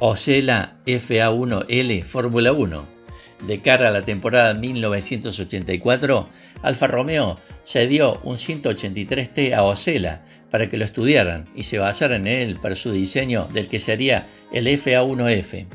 Osella FA1L Fórmula 1. De cara a la temporada 1984, Alfa Romeo cedió un 183T a Osella para que lo estudiaran y se basaran en él para su diseño del que sería el FA1F.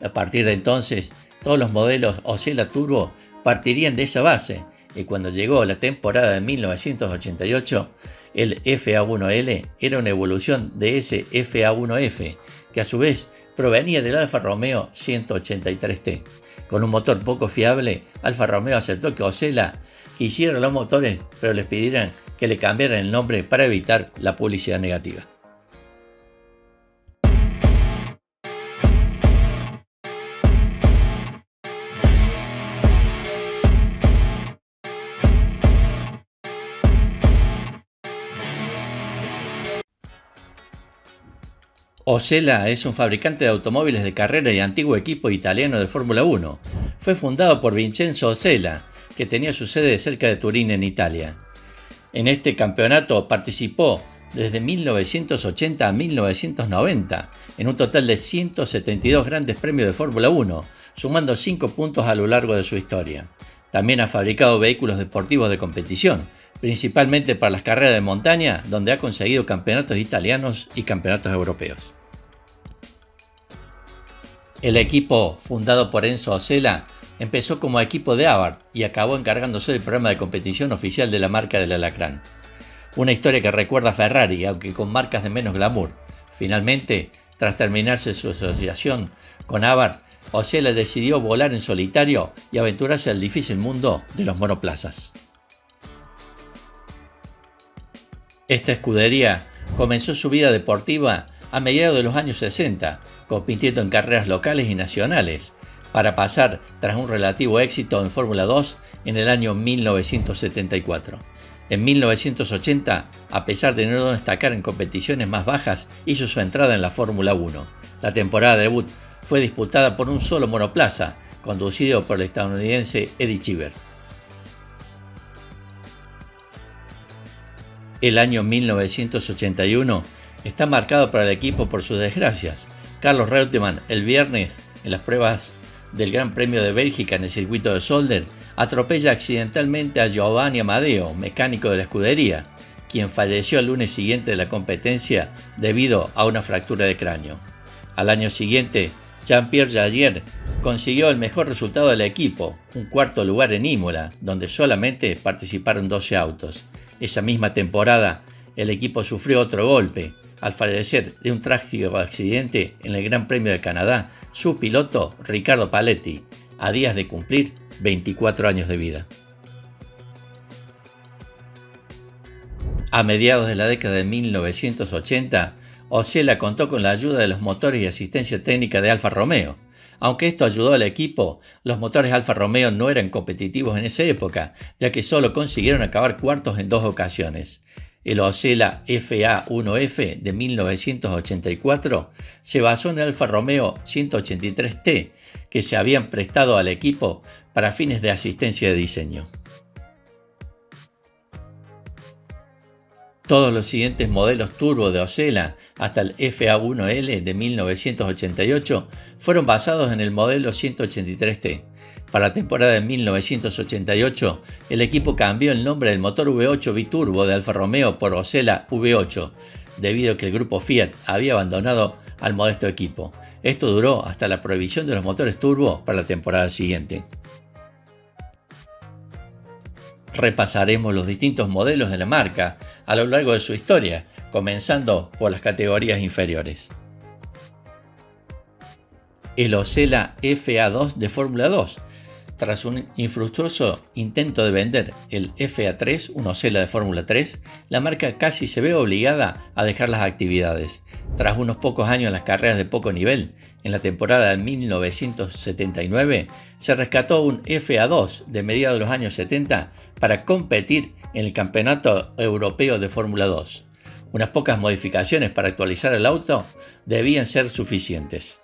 A partir de entonces, todos los modelos Osella Turbo partirían de esa base, y cuando llegó la temporada de 1988, el FA1L era una evolución de ese FA1F, que a su vez provenía del Alfa Romeo 183T. Con un motor poco fiable, Alfa Romeo aceptó que Osella quisiera los motores, pero les pidieran que le cambiaran el nombre para evitar la publicidad negativa. Osella es un fabricante de automóviles de carrera y antiguo equipo italiano de Fórmula 1. Fue fundado por Vincenzo Osella, que tenía su sede cerca de Turín, en Italia. En este campeonato participó desde 1980 a 1990, en un total de 172 grandes premios de Fórmula 1, sumando 5 puntos a lo largo de su historia. También ha fabricado vehículos deportivos de competición, principalmente para las carreras de montaña, donde ha conseguido campeonatos italianos y campeonatos europeos. El equipo, fundado por Enzo Osella, empezó como equipo de Abarth y acabó encargándose del programa de competición oficial de la marca del Alacrán. Una historia que recuerda a Ferrari, aunque con marcas de menos glamour. Finalmente, tras terminarse su asociación con Abarth, Osella decidió volar en solitario y aventurarse al difícil mundo de los monoplazas. Esta escudería comenzó su vida deportiva a mediados de los años 60, compitiendo en carreras locales y nacionales, para pasar tras un relativo éxito en Fórmula 2 en el año 1974. En 1980, a pesar de no destacar en competiciones más bajas, hizo su entrada en la Fórmula 1. La temporada de debut fue disputada por un solo monoplaza, conducido por el estadounidense Eddie Cheever. El año 1981 está marcado para el equipo por sus desgracias. Carlos Reutemann, el viernes, en las pruebas del Gran Premio de Bélgica en el circuito de Zolder, atropella accidentalmente a Giovanni Amadeo, mecánico de la escudería, quien falleció el lunes siguiente de la competencia debido a una fractura de cráneo. Al año siguiente, Jean-Pierre Jarier consiguió el mejor resultado del equipo, un cuarto lugar en Imola, donde solamente participaron 12 autos. Esa misma temporada, el equipo sufrió otro golpe, al fallecer de un trágico accidente en el Gran Premio de Canadá, su piloto Riccardo Paletti, a días de cumplir 24 años de vida. A mediados de la década de 1980, Osella contó con la ayuda de los motores y asistencia técnica de Alfa Romeo. Aunque esto ayudó al equipo, los motores Alfa Romeo no eran competitivos en esa época, ya que solo consiguieron acabar cuartos en 2 ocasiones. El Osella FA1F de 1984 se basó en el Alfa Romeo 183T, que se habían prestado al equipo para fines de asistencia de diseño. Todos los siguientes modelos turbo de Osella, hasta el FA1L de 1988, fueron basados en el modelo 183T. Para la temporada de 1988, el equipo cambió el nombre del motor V8 biturbo de Alfa Romeo por Osella V8, debido a que el grupo Fiat había abandonado al modesto equipo. Esto duró hasta la prohibición de los motores turbo para la temporada siguiente. Repasaremos los distintos modelos de la marca a lo largo de su historia, comenzando por las categorías inferiores. El Osella FA2 de Fórmula 2. Tras un infructuoso intento de vender el FA3, un Osella de Fórmula 3, la marca casi se ve obligada a dejar las actividades. Tras unos pocos años en las carreras de poco nivel, en la temporada de 1979, se rescató un FA2 de mediados de los años 70 para competir en el Campeonato Europeo de Fórmula 2. Unas pocas modificaciones para actualizar el auto debían ser suficientes.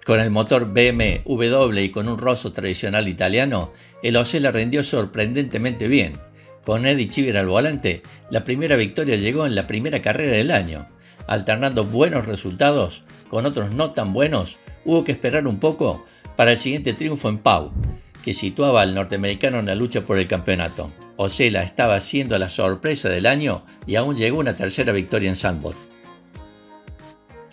Con el motor BMW y con un rosso tradicional italiano, el Osella rindió sorprendentemente bien. Con Eddie Cheever al volante, la primera victoria llegó en la primera carrera del año. alternando buenos resultados con otros no tan buenos, hubo que esperar un poco para el siguiente triunfo en Pau, que situaba al norteamericano en la lucha por el campeonato. Osella estaba siendo la sorpresa del año y aún llegó una tercera victoria en Zandvoort.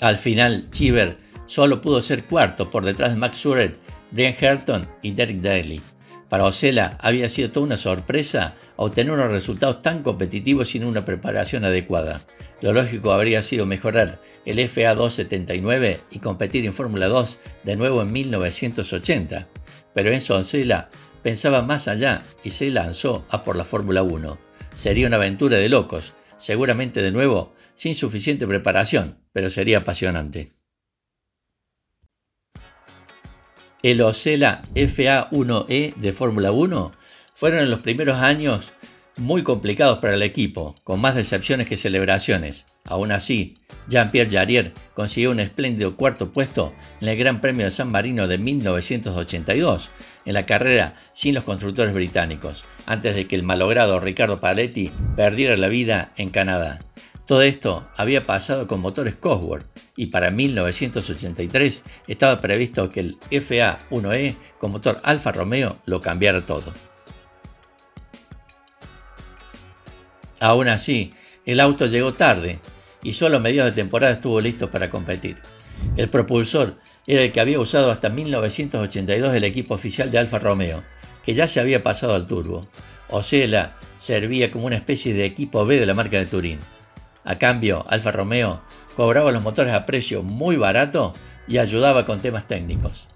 Al final, Cheever solo pudo ser cuarto por detrás de Max Surret, Brian Herton y Derek Daly. Para Osella había sido toda una sorpresa obtener unos resultados tan competitivos sin una preparación adecuada. Lo lógico habría sido mejorar el FA 279 y competir en Fórmula 2 de nuevo en 1980. Pero Enzo Osella pensaba más allá y se lanzó a por la Fórmula 1. Sería una aventura de locos, seguramente de nuevo sin suficiente preparación, pero sería apasionante. El Osella FA1E de Fórmula 1 fueron en los primeros años muy complicados para el equipo, con más decepciones que celebraciones. Aún así, Jean-Pierre Jarier consiguió un espléndido cuarto puesto en el Gran Premio de San Marino de 1982, en la carrera sin los constructores británicos, antes de que el malogrado Riccardo Paletti perdiera la vida en Canadá. Todo esto había pasado con motores Cosworth y para 1983 estaba previsto que el FA1E con motor Alfa Romeo lo cambiara todo. Aún así, el auto llegó tarde y solo a mediados de temporada estuvo listo para competir. El propulsor era el que había usado hasta 1982 el equipo oficial de Alfa Romeo, que ya se había pasado al turbo. Osella servía como una especie de equipo B de la marca de Turín. A cambio, Alfa Romeo cobraba los motores a precio muy barato y ayudaba con temas técnicos.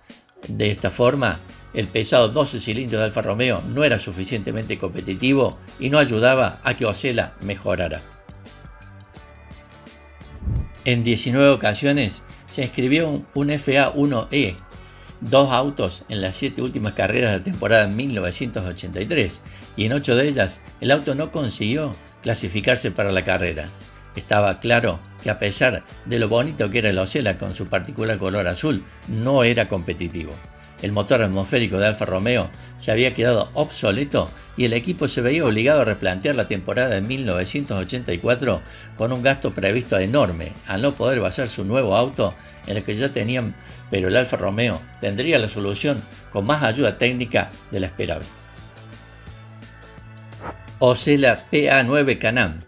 De esta forma, el pesado 12 cilindros de Alfa Romeo no era suficientemente competitivo y no ayudaba a que Osella mejorara. En 19 ocasiones se inscribió un FA1E, 2 autos en las 7 últimas carreras de la temporada 1983, y en 8 de ellas el auto no consiguió clasificarse para la carrera. Estaba claro que a pesar de lo bonito que era el Osella con su particular color azul, no era competitivo. El motor atmosférico de Alfa Romeo se había quedado obsoleto y el equipo se veía obligado a replantear la temporada de 1984 con un gasto previsto enorme al no poder basar su nuevo auto en el que ya tenían, pero el Alfa Romeo tendría la solución con más ayuda técnica de la esperable. Osella PA9 Can-Am.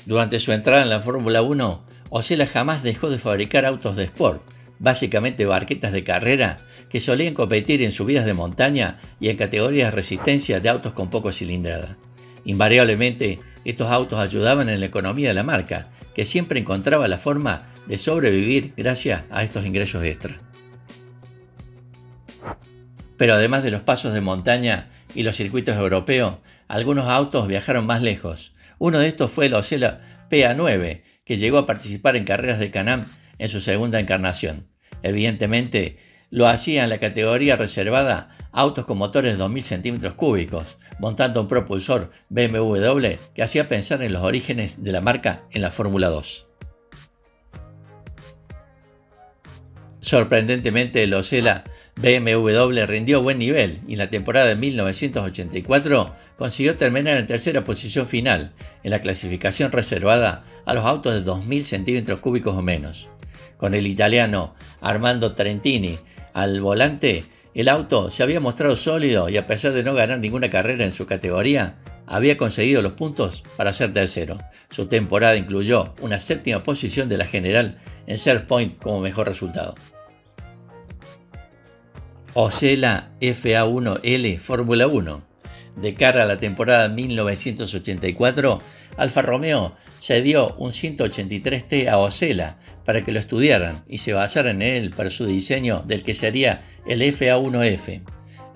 Durante su entrada en la Fórmula 1, Osella jamás dejó de fabricar autos de sport, básicamente barquetas de carrera, que solían competir en subidas de montaña y en categorías de resistencia de autos con poca cilindrada. Invariablemente, estos autos ayudaban en la economía de la marca, que siempre encontraba la forma de sobrevivir gracias a estos ingresos extra. Pero además de los pasos de montaña y los circuitos europeos, algunos autos viajaron más lejos. Uno de estos fue el Osella PA9, que llegó a participar en carreras de Can-Am en su segunda encarnación. Evidentemente, lo hacía en la categoría reservada a autos con motores de 2000 centímetros cúbicos, montando un propulsor BMW que hacía pensar en los orígenes de la marca en la Fórmula 2. Sorprendentemente, el Osella BMW rindió buen nivel y en la temporada de 1984 consiguió terminar en tercera posición final en la clasificación reservada a los autos de 2000 centímetros cúbicos o menos. Con el italiano Armando Trentini al volante, el auto se había mostrado sólido y a pesar de no ganar ninguna carrera en su categoría, había conseguido los puntos para ser tercero. Su temporada incluyó una séptima posición de la general en Serve Point como mejor resultado. Osella FA1L Fórmula 1. De cara a la temporada 1984, Alfa Romeo cedió un 183T a Osella para que lo estudiaran y se basaran en él para su diseño del que sería el FA1F.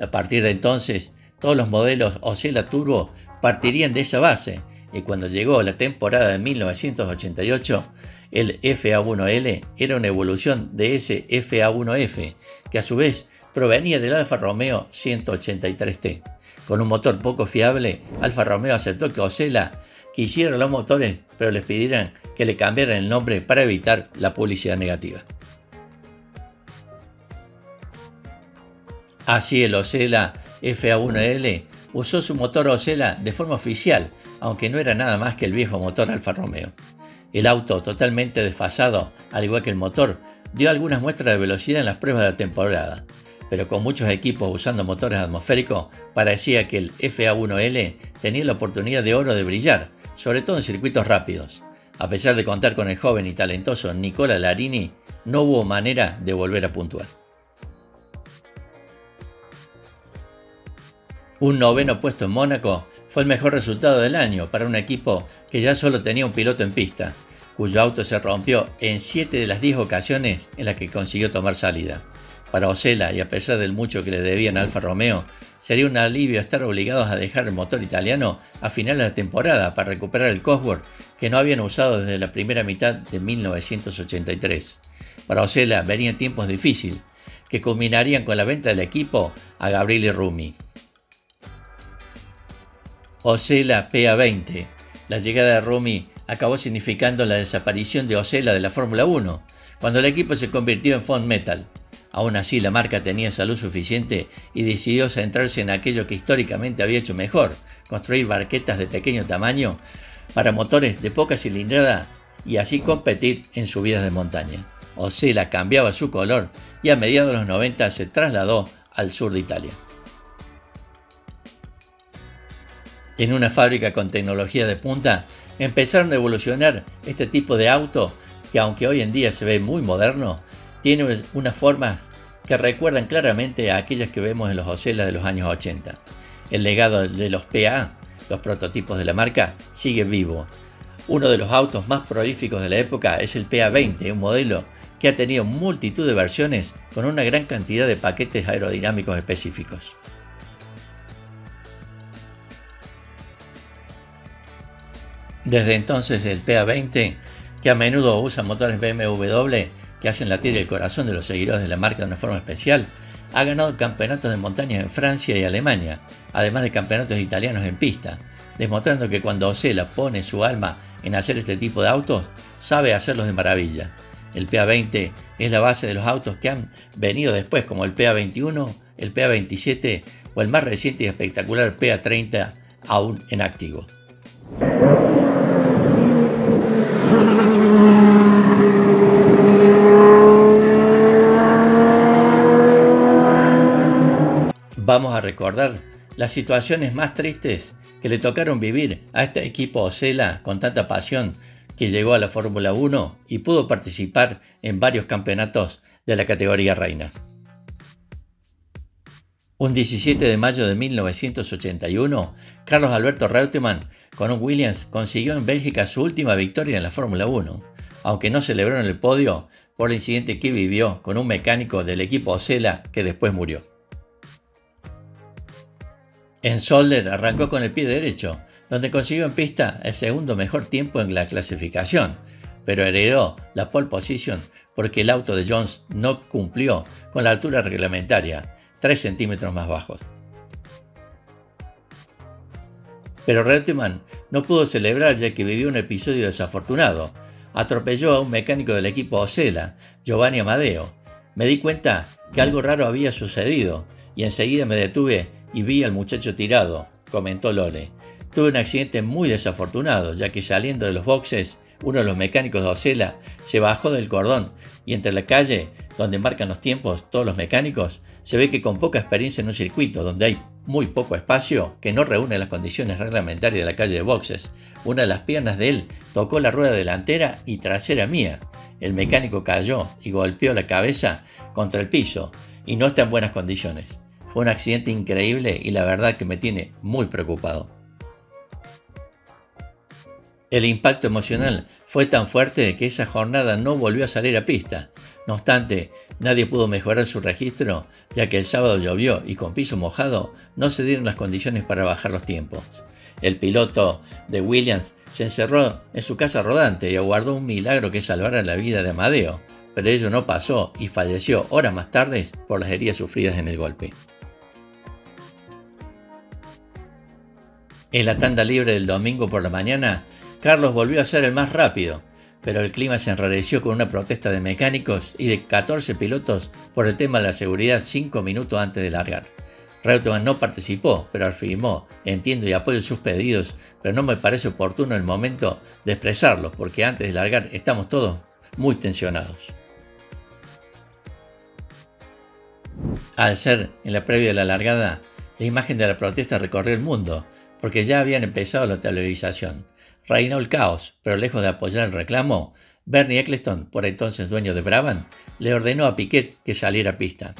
A partir de entonces, todos los modelos Osella Turbo partirían de esa base y cuando llegó la temporada de 1988, el FA1L era una evolución de ese FA1F, que a su vez provenía del Alfa Romeo 183T. Con un motor poco fiable, Alfa Romeo aceptó que Osella quisiera los motores, pero les pidieran que le cambiaran el nombre para evitar la publicidad negativa. Así el Osella FA1L usó su motor Osella de forma oficial, aunque no era nada más que el viejo motor Alfa Romeo. El auto, totalmente desfasado, al igual que el motor, dio algunas muestras de velocidad en las pruebas de la temporada, pero con muchos equipos usando motores atmosféricos, parecía que el FA1L tenía la oportunidad de oro de brillar, sobre todo en circuitos rápidos. A pesar de contar con el joven y talentoso Nicola Larini, no hubo manera de volver a puntuar. Un noveno puesto en Mónaco fue el mejor resultado del año para un equipo que ya solo tenía un piloto en pista, cuyo auto se rompió en 7 de las 10 ocasiones en las que consiguió tomar salida. Para Osella, y a pesar del mucho que le debían a Alfa Romeo, sería un alivio estar obligados a dejar el motor italiano a final de la temporada para recuperar el Cosworth que no habían usado desde la primera mitad de 1983. Para Osella venían tiempos difíciles, que culminarían con la venta del equipo a Gabriele Rumi. Osella PA20. La llegada de Rumi acabó significando la desaparición de Osella de la Fórmula 1, cuando el equipo se convirtió en Fond Metal. Aún así, la marca tenía salud suficiente y decidió centrarse en aquello que históricamente había hecho mejor, construir barquetas de pequeño tamaño para motores de poca cilindrada y así competir en subidas de montaña. Osella cambiaba su color y a mediados de los 90 se trasladó al sur de Italia. En una fábrica con tecnología de punta, empezaron a evolucionar este tipo de auto que, aunque hoy en día se ve muy moderno, tiene unas formas que recuerdan claramente a aquellas que vemos en los Osella de los años 80. El legado de los PA, los prototipos de la marca, sigue vivo. Uno de los autos más prolíficos de la época es el PA20, un modelo que ha tenido multitud de versiones con una gran cantidad de paquetes aerodinámicos específicos. Desde entonces el PA20, que a menudo usa motores BMW que hacen latir el corazón de los seguidores de la marca de una forma especial, ha ganado campeonatos de montaña en Francia y Alemania, además de campeonatos italianos en pista, demostrando que cuando Osella pone su alma en hacer este tipo de autos, sabe hacerlos de maravilla. El PA20 es la base de los autos que han venido después, como el PA21, el PA27 o el más reciente y espectacular PA30 aún en activo. Vamos a recordar las situaciones más tristes que le tocaron vivir a este equipo Osella con tanta pasión que llegó a la Fórmula 1 y pudo participar en varios campeonatos de la categoría reina. Un 17 de mayo de 1981, Carlos Alberto Reutemann con un Williams consiguió en Bélgica su última victoria en la Fórmula 1, aunque no celebró en el podio por el incidente que vivió con un mecánico del equipo Osella que después murió. En Zolder arrancó con el pie derecho, donde consiguió en pista el segundo mejor tiempo en la clasificación, pero heredó la pole position porque el auto de Jones no cumplió con la altura reglamentaria, 3 centímetros más bajos. Pero Reutemann no pudo celebrar ya que vivió un episodio desafortunado. Atropelló a un mecánico del equipo Osella, Giovanni Amadeo. Me di cuenta que algo raro había sucedido y enseguida me detuve y vi al muchacho tirado, comentó Lole. Tuve un accidente muy desafortunado, ya que saliendo de los boxes, uno de los mecánicos de Osella se bajó del cordón y entre la calle, donde marcan los tiempos todos los mecánicos, se ve que con poca experiencia en un circuito donde hay muy poco espacio, que no reúne las condiciones reglamentarias de la calle de boxes, una de las piernas de él tocó la rueda delantera y trasera mía. El mecánico cayó y golpeó la cabeza contra el piso y no está en buenas condiciones. Fue un accidente increíble y la verdad que me tiene muy preocupado. El impacto emocional fue tan fuerte que esa jornada no volvió a salir a pista. No obstante, nadie pudo mejorar su registro, ya que el sábado llovió y con piso mojado no se dieron las condiciones para bajar los tiempos. El piloto de Williams se encerró en su casa rodante y aguardó un milagro que salvara la vida de Amadeo, pero ello no pasó y falleció horas más tarde por las heridas sufridas en el golpe. En la tanda libre del domingo por la mañana, Carlos volvió a ser el más rápido, pero el clima se enrareció con una protesta de mecánicos y de 14 pilotos por el tema de la seguridad 5 minutos antes de largar. Reutemann no participó, pero afirmó: entiendo y apoyo sus pedidos, pero no me parece oportuno el momento de expresarlos, porque antes de largar estamos todos muy tensionados. Al ser en la previa de la largada, la imagen de la protesta recorrió el mundo, porque ya habían empezado la televisación. Reinó el caos, pero lejos de apoyar el reclamo, Bernie Ecclestone, por entonces dueño de Brabham, le ordenó a Piquet que saliera a pista.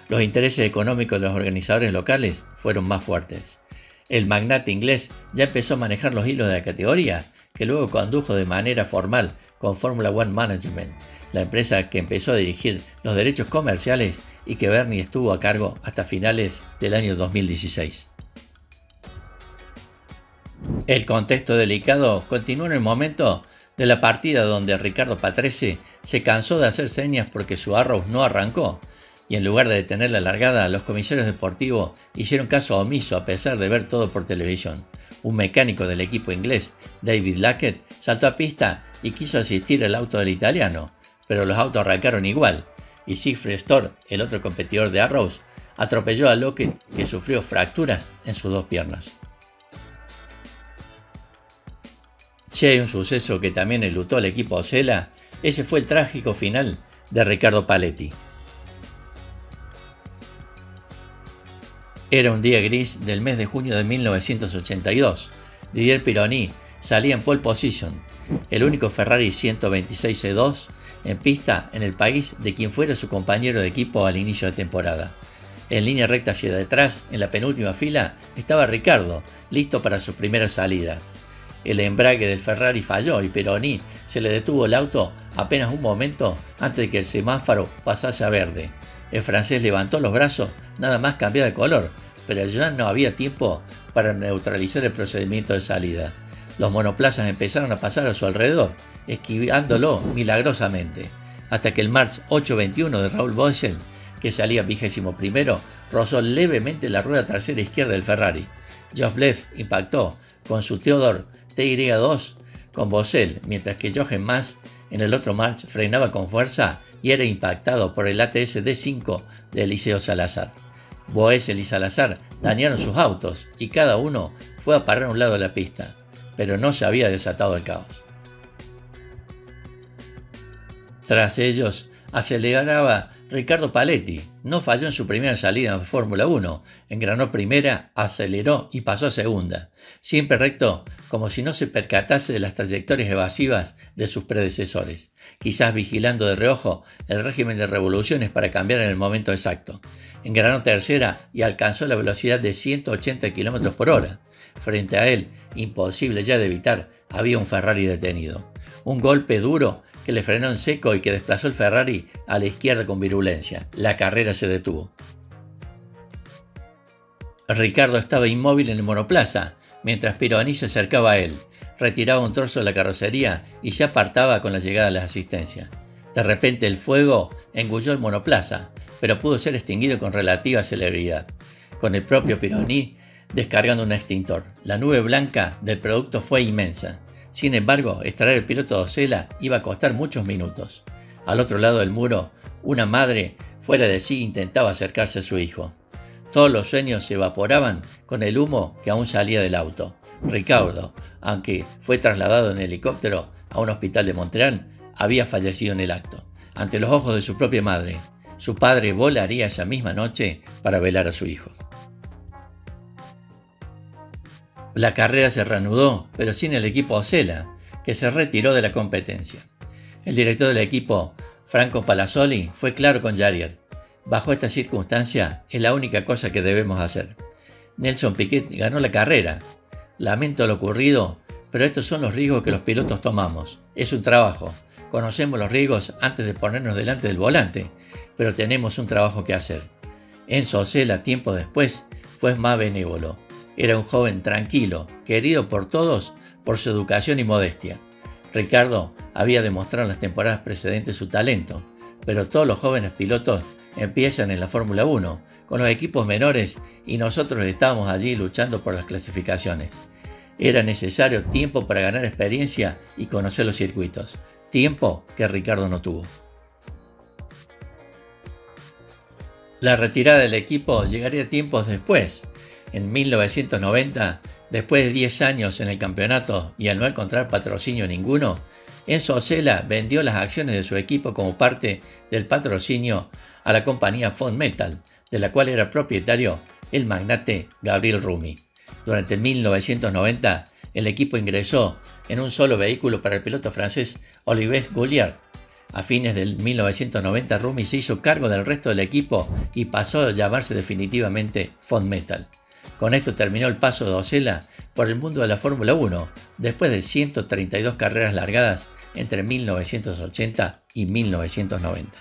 Los intereses económicos de los organizadores locales fueron más fuertes. El magnate inglés ya empezó a manejar los hilos de la categoría, que luego condujo de manera formal con Formula One Management, la empresa que empezó a dirigir los derechos comerciales y que Bernie estuvo a cargo hasta finales del año 2016. El contexto delicado continuó en el momento de la partida, donde Riccardo Patrese se cansó de hacer señas porque su Arrows no arrancó, y en lugar de detener la largada, los comisarios deportivos hicieron caso omiso a pesar de ver todo por televisión. Un mecánico del equipo inglés, David Lackett, saltó a pista y quiso asistir al auto del italiano, pero los autos arrancaron igual, y Siegfried Storr, el otro competidor de Arrows, atropelló a Lackett, que sufrió fracturas en sus dos piernas. Si hay un suceso que también enlutó al equipo Osella, ese fue el trágico final de Riccardo Paletti. Era un día gris del mes de junio de 1982. Didier Pironi salía en pole position, el único Ferrari 126 C2 en pista en el país de quien fuera su compañero de equipo al inicio de temporada. En línea recta hacia detrás, en la penúltima fila, estaba Riccardo, listo para su primera salida. El embrague del Ferrari falló y Pironi se le detuvo el auto apenas un momento antes de que el semáforo pasase a verde. El francés levantó los brazos nada más cambiar de color, pero ya no había tiempo para neutralizar el procedimiento de salida. Los monoplazas empezaron a pasar a su alrededor, esquivándolo milagrosamente, hasta que el March 821 de Raúl Boesel, que salía 21º, rozó levemente la rueda trasera izquierda del Ferrari. Geoff Leff impactó con su Theodore TY2 con Boesel, mientras que Jochen Mass en el otro March frenaba con fuerza y era impactado por el ATS D5 de Eliseo Salazar. Boesel y Salazar dañaron sus autos y cada uno fue a parar a un lado de la pista, pero no se había desatado el caos. Tras ellos aceleraba Riccardo Paletti. No falló en su primera salida en Fórmula 1, engranó primera, aceleró y pasó a segunda, siempre recto, como si no se percatase de las trayectorias evasivas de sus predecesores, quizás vigilando de reojo el régimen de revoluciones para cambiar en el momento exacto. Engranó tercera y alcanzó la velocidad de 180 km por hora. Frente a él, imposible ya de evitar, había un Ferrari detenido. Un golpe duro que le frenó en seco y que desplazó el Ferrari a la izquierda con virulencia. La carrera se detuvo. Riccardo estaba inmóvil en el monoplaza, mientras Pironi se acercaba a él, retiraba un trozo de la carrocería y se apartaba con la llegada de las asistencias. De repente el fuego engulló el monoplaza, pero pudo ser extinguido con relativa celeridad, con el propio Pironi descargando un extintor. La nube blanca del producto fue inmensa. Sin embargo, extraer el piloto de Osella iba a costar muchos minutos. Al otro lado del muro, una madre fuera de sí intentaba acercarse a su hijo. Todos los sueños se evaporaban con el humo que aún salía del auto. Riccardo, aunque fue trasladado en helicóptero a un hospital de Montreal, había fallecido en el acto, ante los ojos de su propia madre. Su padre volaría esa misma noche para velar a su hijo. La carrera se reanudó, pero sin el equipo Osella, que se retiró de la competencia. El director del equipo, Franco Palazzoli, fue claro con Jarier: bajo esta circunstancia es la única cosa que debemos hacer. Nelson Piquet ganó la carrera. Lamento lo ocurrido, pero estos son los riesgos que los pilotos tomamos. Es un trabajo. Conocemos los riesgos antes de ponernos delante del volante, pero tenemos un trabajo que hacer. Enzo Osella, tiempo después, fue más benévolo. Era un joven tranquilo, querido por todos por su educación y modestia. Riccardo había demostrado en las temporadas precedentes su talento, pero todos los jóvenes pilotos empiezan en la Fórmula 1, con los equipos menores, y nosotros estábamos allí luchando por las clasificaciones. Era necesario tiempo para ganar experiencia y conocer los circuitos, tiempo que Riccardo no tuvo. La retirada del equipo llegaría tiempos después. En 1990, después de 10 años en el campeonato y al no encontrar patrocinio ninguno, Enzo Osella vendió las acciones de su equipo como parte del patrocinio a la compañía Fondmetal, de la cual era propietario el magnate Gabriel Rumi. Durante 1990, el equipo ingresó en un solo vehículo para el piloto francés Olivier Gouliard. A fines del 1990, Rumi se hizo cargo del resto del equipo y pasó a llamarse definitivamente Fondmetal. Con esto terminó el paso de Osella por el mundo de la Fórmula 1, después de 132 carreras largadas entre 1980 y 1990.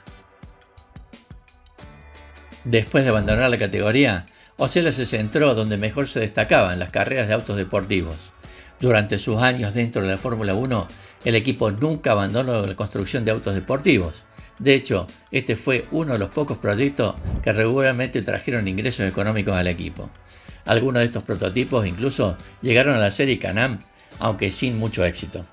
Después de abandonar la categoría, Osella se centró donde mejor se destacaba, en las carreras de autos deportivos. Durante sus años dentro de la Fórmula 1, el equipo nunca abandonó la construcción de autos deportivos. De hecho, este fue uno de los pocos proyectos que regularmente trajeron ingresos económicos al equipo. Algunos de estos prototipos incluso llegaron a la serie Can-Am, aunque sin mucho éxito.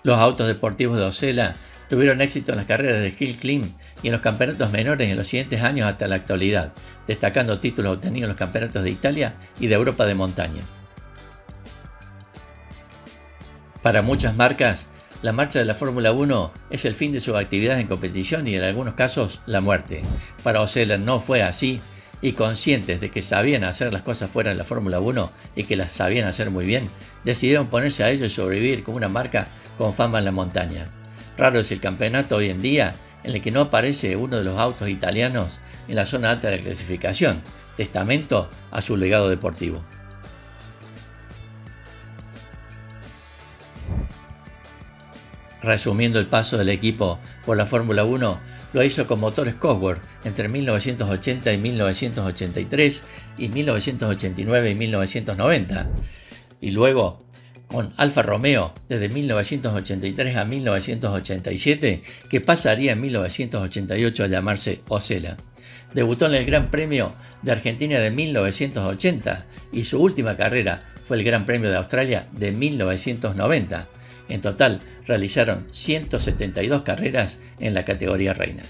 Los autos deportivos de Osella tuvieron éxito en las carreras de Hill Climb y en los campeonatos menores en los siguientes años hasta la actualidad, destacando títulos obtenidos en los campeonatos de Italia y de Europa de montaña. Para muchas marcas, la marcha de la Fórmula 1 es el fin de sus actividades en competición y en algunos casos la muerte. Para Osella no fue así, y conscientes de que sabían hacer las cosas fuera de la Fórmula 1 y que las sabían hacer muy bien, decidieron ponerse a ello y sobrevivir como una marca con fama en la montaña. Raro es el campeonato hoy en día en el que no aparece uno de los autos italianos en la zona alta de la clasificación, testamento a su legado deportivo. Resumiendo el paso del equipo por la Fórmula 1, lo hizo con motores Cosworth entre 1980 y 1983 y 1989 y 1990, y luego con Alfa Romeo desde 1983 a 1987, que pasaría en 1988 a llamarse Osella. Debutó en el Gran Premio de Argentina de 1980 y su última carrera fue el Gran Premio de Australia de 1990. En total, realizaron 172 carreras en la categoría reina.